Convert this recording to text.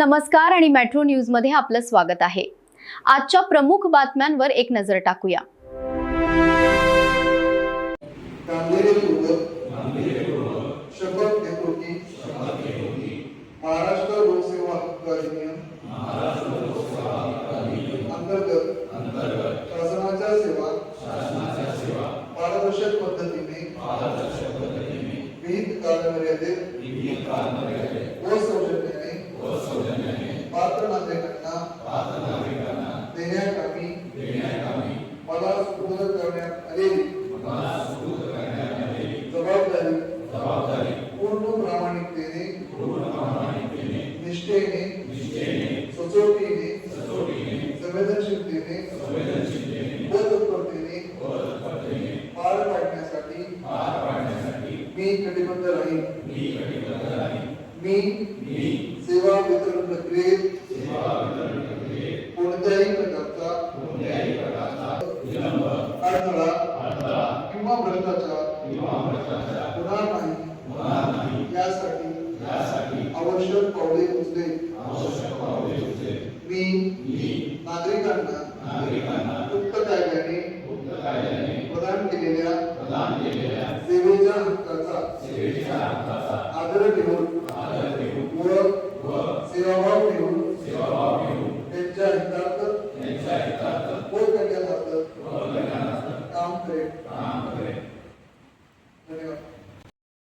नमस्कार आणि metro news मध्ये आपलं स्वागत आहे। आजच्या प्रमुख बातम्यांवर एक नजर टाकूया। शपथ घेतो की महाराष्ट्र लोकसेवा अधिनियम अंतर्गत शासनाच्या सेवा पारदर्शक पद्धतीने विहित कालमर्यादेत व सौजन्याने पात्र नागरिकांना देण्याकामी मला सुपूर्द करण्यात आलेली जबाबदारी पूर्ण प्रामाणिकतेने निष्ठेने सचोटीने संवेदनशीलतेने व तत्परतेने पार पाडण्यासाठी मी कटिबद्ध राहीन। मी सेवा वितरण प्रक्रियेत कोणत्याही प्रकारचा अडथळा किंवा भ्रष्टाचार होणार नाही यासाठी आवश्यक पावले उचलेन। मी नागरिकांना मुक्त कायद्याने प्रदान केलेल्या सेवेच्या हक्काचा आदर ठेवून